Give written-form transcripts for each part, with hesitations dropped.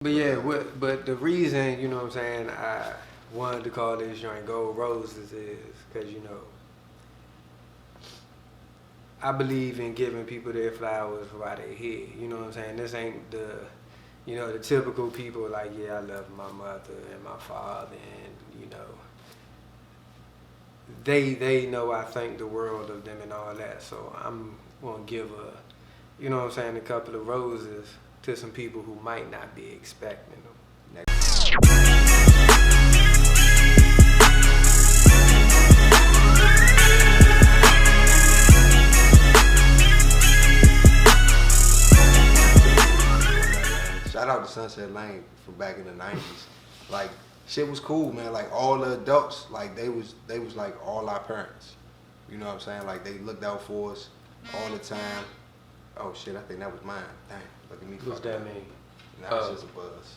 But yeah, but the reason, you know what I'm saying, I wanted to call this joint Gold Roses is because, I believe in giving people their flowers while they're here. You know what I'm saying? This ain't the typical people like, yeah, I love my mother and my father, and, they know I think the world of them and all that. So I'm going to give a couple of roses to some people who might not be expecting them. Shout out to Sunset Lane from back in the 90s. Like, shit was cool, man. Like, all the adults, like, they was like all our parents. You know what I'm saying? Like, they looked out for us all the time. Oh, shit, I think that was mine. Dang, look at me. What's that mean? Nah, it's just a buzz.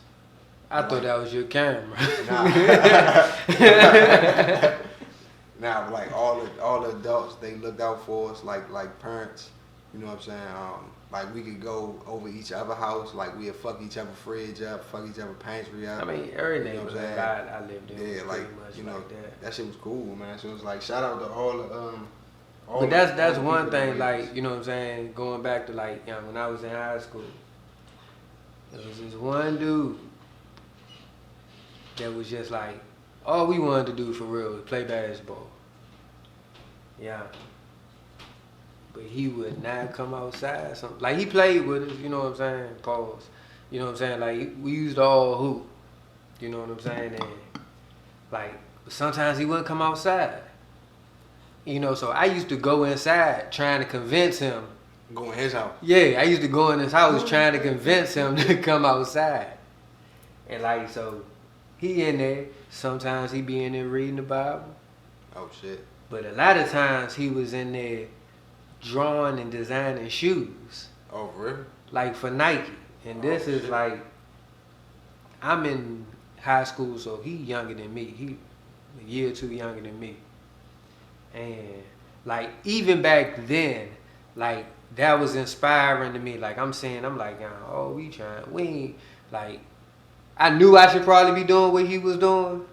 I thought that was your camera. Nah, but like all the adults, they looked out for us like parents. You know what I'm saying? Like we could go over each other's house, like we'd fuck each other fridge up, fuck each other pantry up. I mean, every neighborhood I lived in was like, pretty much like that. That shit was cool, man. So it was like, shout out to all the but that's one thing, like, you know what I'm saying, going back to like, when I was in high school, there was this one dude that was just like, all we wanted to do for real was play basketball. Yeah. But he would not come outside. Like, he played with us, you know what I'm saying? Pause. You know what I'm saying? Like, we used to all hoop. You know what I'm saying? And, like, sometimes he wouldn't come outside. You know, so I used to go inside trying to convince him. Go in his house? Yeah, I used to go in his house trying to convince him to come outside. And, like, so he in there. Sometimes he be in there reading the Bible. Oh, shit. But a lot of times he was in there drawing and designing shoes. Oh, really? Like for Nike. And this is like, I'm in high school, so he younger than me. He a year or two younger than me. And like, even back then, like, that was inspiring to me. Like, I'm like, we ain't, like, I knew I should probably be doing what he was doing,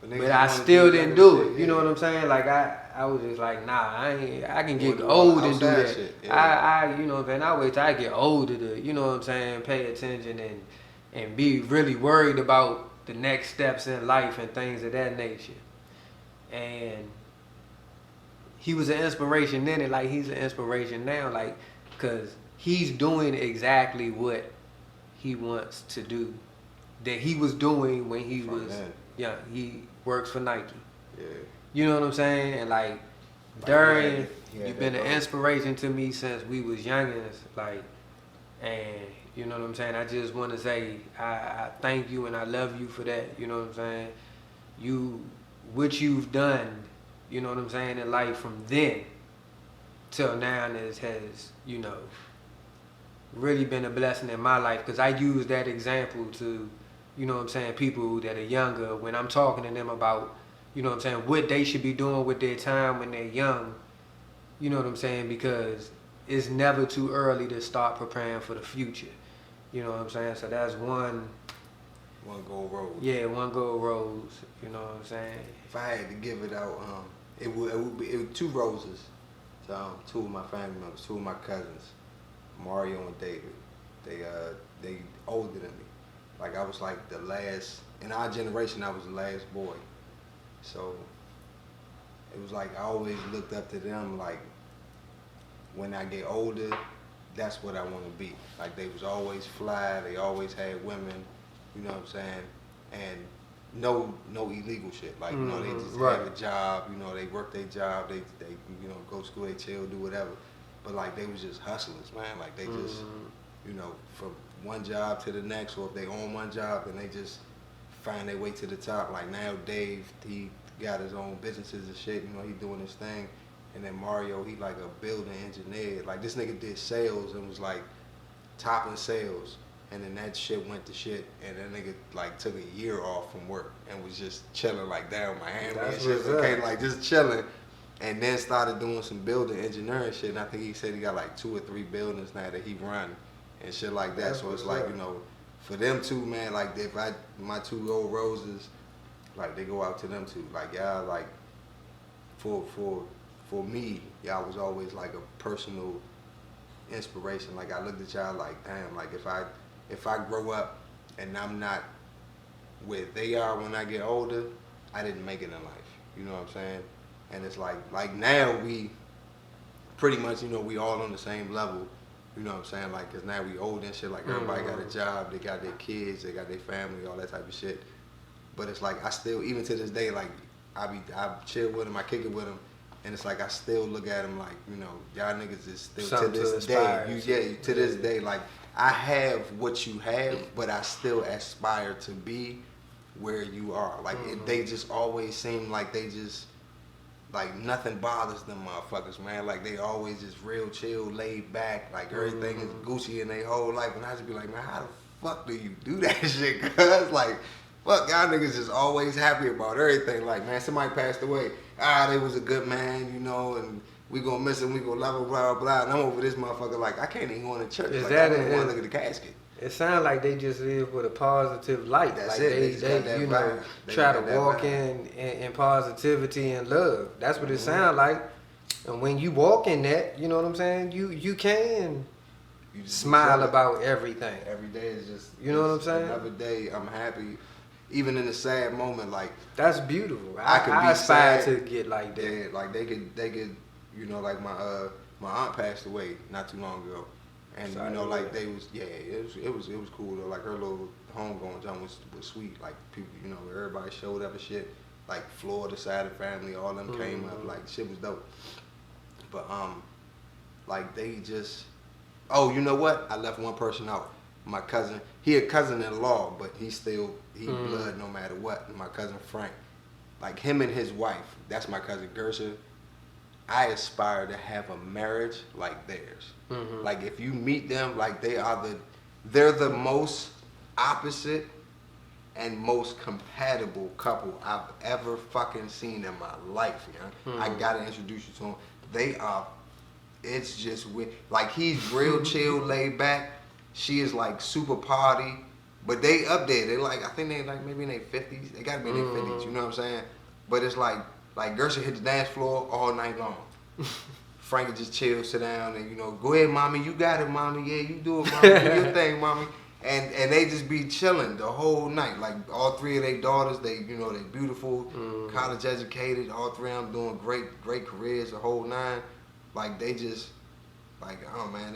but I still didn't do it. You know what I'm saying? Like, I was just like, nah, I can get old and do that. I you know what I'm saying? I wait till I get older to, you know what I'm saying, pay attention and be really worried about the next steps in life and things of that nature. And he was an inspiration then, and like, he's an inspiration now, like, cause he's doing exactly what he wants to do, that he was doing when he was young. He works for Nike. Yeah. You know what I'm saying? And like, Darian, you've been an inspiration to me since we was youngins. Like, and you know what I'm saying? I just want to say I thank you and I love you for that. You know what I'm saying? What you've done, you know what I'm saying, in life from then till now has, really been a blessing in my life, because I use that example to, you know what I'm saying, people that are younger, when I'm talking to them about, you know what I'm saying, what they should be doing with their time when they're young, you know what I'm saying, because it's never too early to start preparing for the future. You know what I'm saying? So that's one gold rose. Yeah, one gold rose. You know what I'm saying? If I had to give it out, it would be two roses to two of my family members, two of my cousins, Mario and David. They older than me. Like, I was like the last, in our generation, I was the last boy. So it was like I always looked up to them, like, when I get older, that's what I want to be. Like, they was always fly, they always had women, you know what I'm saying? And no illegal shit. Like, they just have a job, they work their job, they go to school, they chill, do whatever. But like, they was just hustlers, man. Like, they just, from one job to the next, or if they own one job, then they just find their way to the top. Like, now Dave, he got his own businesses and shit, he doing his thing. And then Mario, he like a building engineer. Like, this nigga did sales and was like topping sales. And then that shit went to shit, and that nigga like took a year off from work and was just chilling like down Miami and shit. Okay, like just chilling. And then started doing some building engineering shit. And I think he said he got like 2 or 3 buildings now that he run and shit like that. So it's like, for them two, man, like if my 2 old roses, like they go out to them two. Like y'all, like for me, y'all was always like a personal inspiration. Like I looked at y'all like, damn, like if I grow up and I'm not where they are when I get older, I didn't make it in life. You know what I'm saying? And it's like now we pretty much, you know, we all on the same level. You know what I'm saying? Like, cause now we old and shit. Like everybody got a job, they got their kids, they got their family, all that type of shit. But it's like I still, even to this day, like I chill with them, I kick it with them, and it's like I still look at them like, you know, y'all niggas is still Something to this to aspire day. To this day, like I have what you have, but I still aspire to be where you are. Like they just always seem like they just like nothing bothers them motherfuckers, man. Like they always just real chill, laid back, like everything is Gucci in their whole life. And I just be like, man, how the fuck do you do that shit? Cause like, fuck, y'all niggas just always happy about everything. Like, man, somebody passed away. They was a good man, you know, and we gonna miss him, we gonna love him, blah, blah. And I'm over this motherfucker like, I can't even go in the church. Is like, that I don't want to look at the casket. It sounds like they just live with a positive light. That's like it. they you know, try to walk in positivity and love. That's what it sounds like. And when you walk in that, you know what I'm saying? You can smile about everything. Every day is just, you know what I'm saying? Another day, I'm happy. Even in a sad moment, like that's beautiful. I aspire to get like that. Yeah, like they could, you know, like my aunt passed away not too long ago. And you know, like they was, it was cool though. Like her little homegoing jump was sweet. Like people, you know, everybody showed up and shit. Like Florida side of the family, all them came up. Like shit was dope. But like they just, oh, you know what? I left one person out. My cousin. He a cousin-in-law, but he blood no matter what. My cousin Frank. Like him and his wife. That's my cousin Gersa. I aspire to have a marriage like theirs. Like if you meet them, like they're the most opposite and most compatible couple I've ever fucking seen in my life, you know? I gotta introduce you to them. They are, it's just weird. Like he's real chill, laid back. She is like super party. But they up there, they like, I think they like maybe in their 50s. They gotta be in their 50s, you know what I'm saying? But it's like Gersa hit the dance floor all night long. Frank would just chill, sit down, and you know, go ahead, mommy, you got it, mommy. Yeah, you do it, mommy. Do your thing, mommy. And they just be chilling the whole night. Like all 3 of their daughters, they beautiful, college educated. All 3 of them doing great careers, the whole 9. Like they just, like oh man,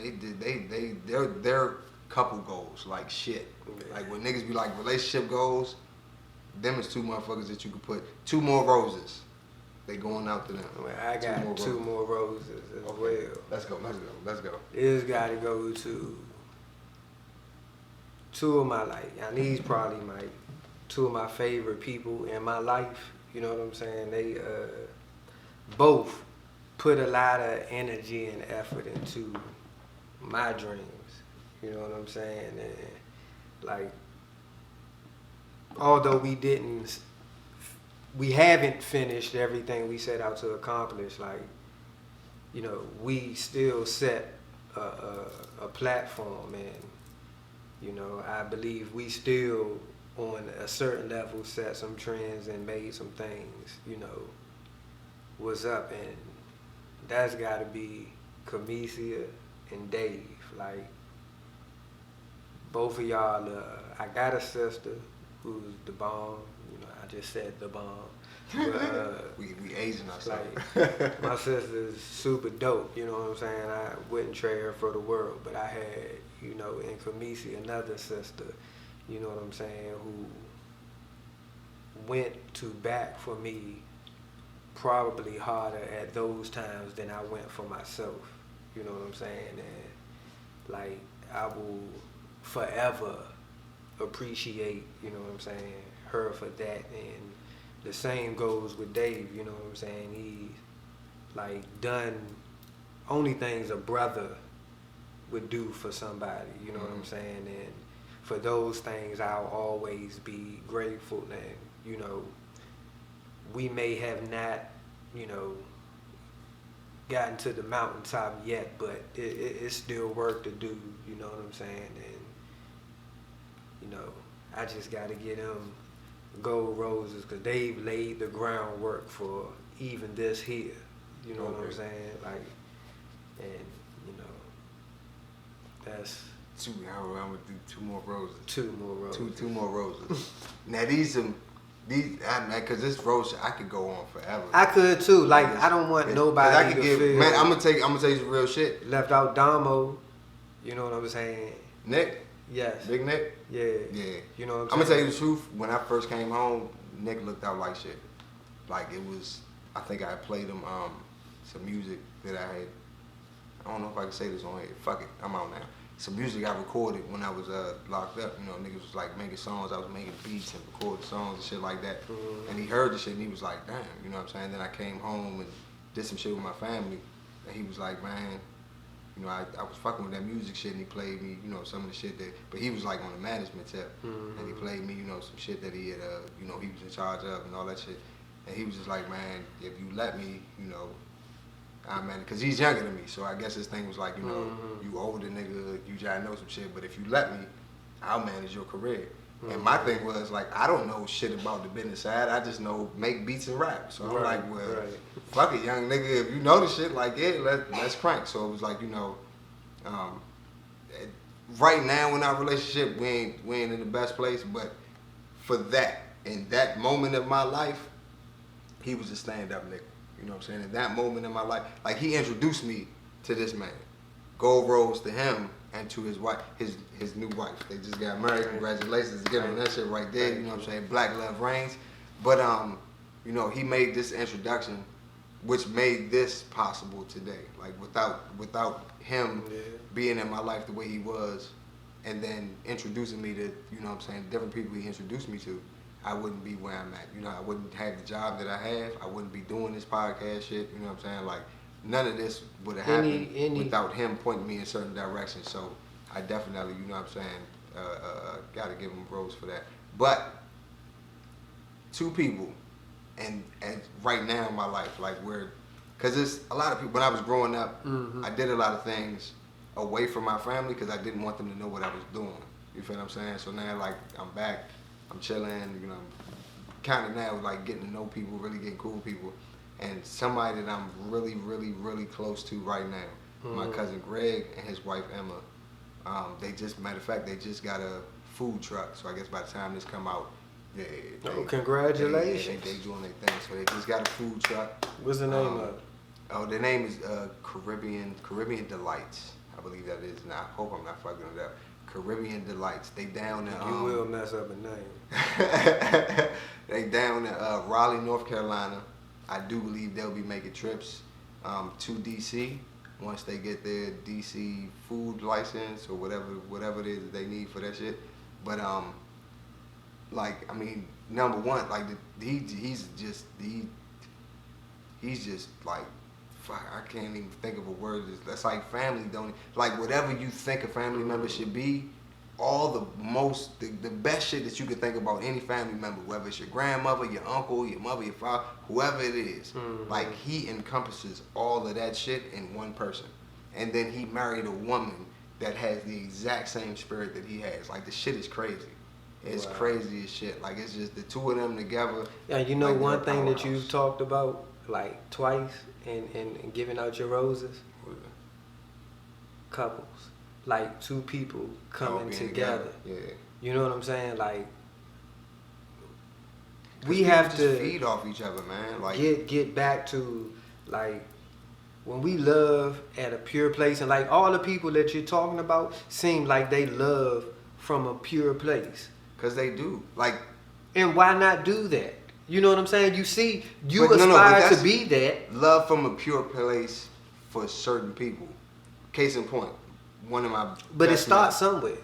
they're couple goals like shit. Like when niggas be like relationship goals, them is 2 motherfuckers that you could put 2 more roses. They going out to them. Well, I got 2 more roses as well. Let's go. It's got to go to 2 of my life. And these probably my 2 of my favorite people in my life. You know what I'm saying? They both put a lot of energy and effort into my dreams. You know what I'm saying? And like, although we haven't finished everything we set out to accomplish, like, you know, we still set a platform, and, you know, I believe we still, on a certain level, set some trends and made some things, you know, was up, and that's got to be Kamicia and Dave. Like, both of y'all, I got a sister who's the bomb. You know, I just said the bomb. But, we aging ourselves. Like, my sister's super dope. You know what I'm saying? I wouldn't trade her for the world. But I had, you know, in Kamicia, another sister, you know what I'm saying, who went to bat for me probably harder at those times than I went for myself. You know what I'm saying? And like, I will forever appreciate, you know what I'm saying, her for that. And the same goes with Dave, you know what I'm saying? He's like done only things a brother would do for somebody, you know what I'm saying? And for those things, I'll always be grateful. And, you know, we may have not, you know, gotten to the mountaintop yet, but it's still work to do, you know what I'm saying? And, you know, I just got to get them gold roses because they've laid the groundwork for even this here. You know what I'm saying? Like, and you know, that's I'm gonna do 2 more roses. 2 more roses. Two more roses. Now these because this rose I could go on forever. I could too. Like I don't want nobody I could to feel man. I'm gonna tell you some real shit. left out. Damo, you know what I'm saying? Nick, Yes. Big Nick. Yeah. Yeah. You know what I'm I'm gonna saying? tell you the truth. When I first came home, Nick looked out like shit. Like it was. I think I played him some music that I had. I don't know if I can say this on here. Fuck it. I'm out now. Some music I recorded when I was locked up. You know, niggas was like making songs. I was making beats and recording songs and shit like that. Mm-hmm. And he heard the shit and he was like, damn. You know what I'm saying? Then I came home and did some shit with my family. And he was like, man, you know, I was fucking with that music shit and he played me, you know, some of the shit that, but he was like on the management tip. Mm-hmm. And he played me, you know, some shit that he had, you know, he was in charge of and all that shit. And he was just like, man, if you let me, you know, I man, because he's younger than me, so I guess his thing was like, you know, Mm-hmm. you older nigga, you try to know some shit, but if you let me, I'll manage your career. Mm-hmm. And my thing was like, I don't know shit about the business side, I just know make beats and rap. So I'm like, well, fuck it, young nigga, if you know the shit, like, yeah, let's crank. So it was like, you know, right now in our relationship, we ain't in the best place, but for that, in that moment of my life, he was a stand-up nigga. You know what I'm saying? In that moment in my life, like he introduced me to this man. Gold rose to him and to his wife, his new wife. They just got married. Congratulations to them on that shit right there. You know what I'm saying? Black love reigns. But you know, he made this introduction, which made this possible today. Like without him being in my life the way he was, and then introducing me to, you know what I'm saying, different people he introduced me to, I wouldn't be where I'm at. You know, I wouldn't have the job that I have. I wouldn't be doing this podcast shit. You know what I'm saying? Like, none of this would have happened without him pointing me in certain directions. So, I definitely, you know what I'm saying, got to give him rose for that. But, 2 people, and right now in my life, like because it's a lot of people, when I was growing up, I did a lot of things away from my family because I didn't want them to know what I was doing. You feel what I'm saying? So now, like, I'm back. I'm chilling, you know, kind of now like getting to know people, really getting cool with people. And somebody that I'm really, really, really close to right now, my cousin Greg and his wife Emma, they just, matter of fact, they just got a food truck. So I guess by the time this come out, congratulations. They doing their thing. So they just got a food truck. What's the name of it? Oh, the name is Caribbean Delights. I believe that is. And I hope I'm not fucking it up. Caribbean Delights. They down in you will mess up a name. They down in Raleigh, North Carolina. I do believe they'll be making trips to DC once they get their DC food license or whatever it is that they need for that shit. But like, I mean, number one, like he's just like, fuck, I can't even think of a word. That's like family, don't it? Like whatever you think a family member should be, all the best shit that you could think about any family member, whether it's your grandmother, your uncle, your mother, your father, whoever it is, like he encompasses all of that shit in one person. And then he married a woman that has the exact same spirit that he has. Like the shit is crazy. It's crazy as shit. Like it's just the 2 of them together. Yeah, you know, like one thing that you've talked about like twice and giving out your roses? Couples. Like 2 people coming together. Yeah. You know what I'm saying? Like we have to feed off each other, man. Like get back to like when we love at a pure place, and like all the people that you're talking about seem like they love from a pure place. Cause they do. Like, and why not do that? You know what I'm saying? You see, you aspire to be that. Love from a pure place for certain people. Case in point, one of my. But it starts somewhere.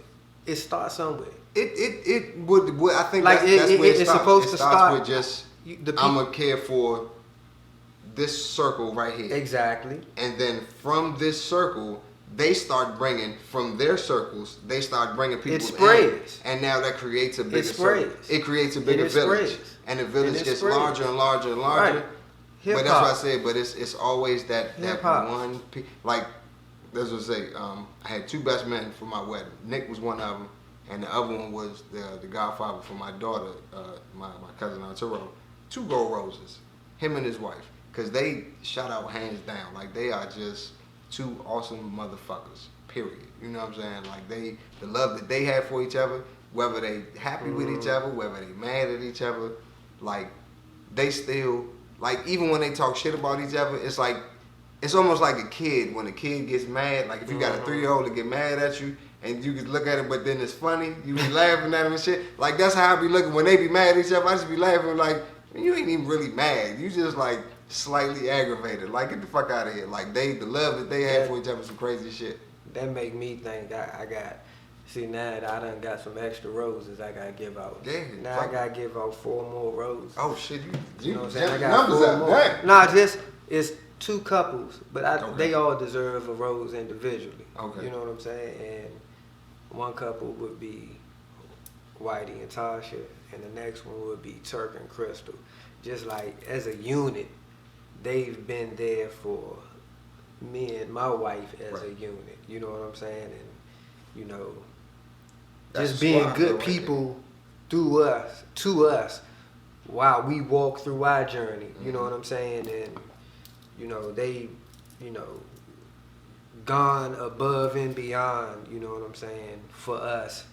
It starts somewhere. It would. I think like that's where it starts. Supposed to start with just I'm gonna care for this circle right here. Exactly. And then from this circle, they start bringing from their circles. They start bringing people. It spreads. And now that creates a bigger circle. It creates a bigger village. And the village gets larger and larger and larger. Right. But that's what I said. But it's always that one. Like, that's what I say. I had 2 best men for my wedding. Nick was one of them. and the other one was the godfather for my daughter, my cousin Arturo. 2 gold roses, him and his wife, because they shout out hands down, like they are just 2 awesome motherfuckers. Period. You know what I'm saying? Like the love that they have for each other, whether they happy with each other, whether they mad at each other, like they still, like even when they talk shit about each other, it's like it's almost like a kid when a kid gets mad. Like if you got a 3-year-old to get mad at you and you can look at it, but then it's funny, you be laughing at them and shit. Like that's how I be looking when they be mad at each other. I just be laughing like you ain't even really mad. You just like slightly aggravated. Like get the fuck out of here. Like the love that they have for each other is some crazy shit. That make me think I got. See, now that I done got some extra roses I gotta give out. Yeah, now I gotta give out 4 more roses. Oh shit, you know what I'm saying? I got numbers 4 up, more. damn. Nah, just it's 2 couples, but Okay. they all deserve a rose individually. Okay. You know what I'm saying? And one couple would be Whitey and Tasha, and the next one would be Turk and Crystal. Just like as a unit, they've been there for me and my wife as a unit. You know what I'm saying? And you know, That's just being squad good right people to us while we walk through our journey. You know what I'm saying? And you know, they, you know, gone above and beyond, you know what I'm saying, for us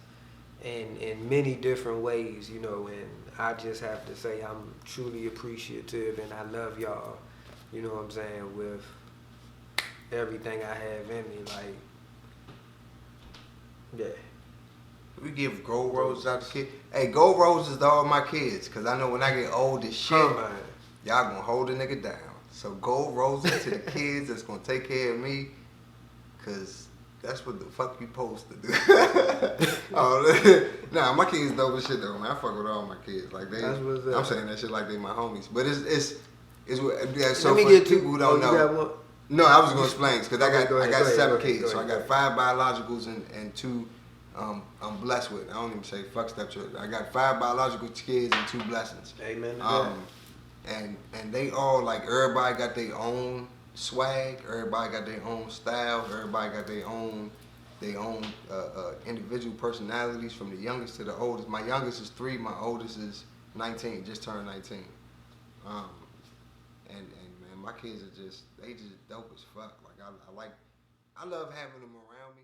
in many different ways, you know, and I just have to say I'm truly appreciative and I love y'all, you know what I'm saying, with everything I have in me, like, yeah. We give gold roses out to kids. Hey, gold roses to all my kids, because I know when I get old as shit, Come on. y'all gonna hold a nigga down. So gold roses to the kids that's gonna take care of me, because that's what the fuck you supposed to do. Oh, nah, my kids dope as shit though, man. I fuck with all my kids. Like they, I'm saying that shit like they my homies. But it's yeah, so Let me for get people who don't know. You got one? No, I was gonna explain because Okay, I go ahead, got go 7 ahead, kids, go so I ahead. got 5 biologicals and 2 I'm blessed with. I don't even say fuck stepchildren. I got 5 biological kids and 2 blessings. Amen to that. And they all like everybody got their own swag, everybody got their own style, everybody got their own individual personalities from the youngest to the oldest. My youngest is 3, my oldest is 19, just turned 19. And man, my kids are just dope as fuck. Like I love having them around me.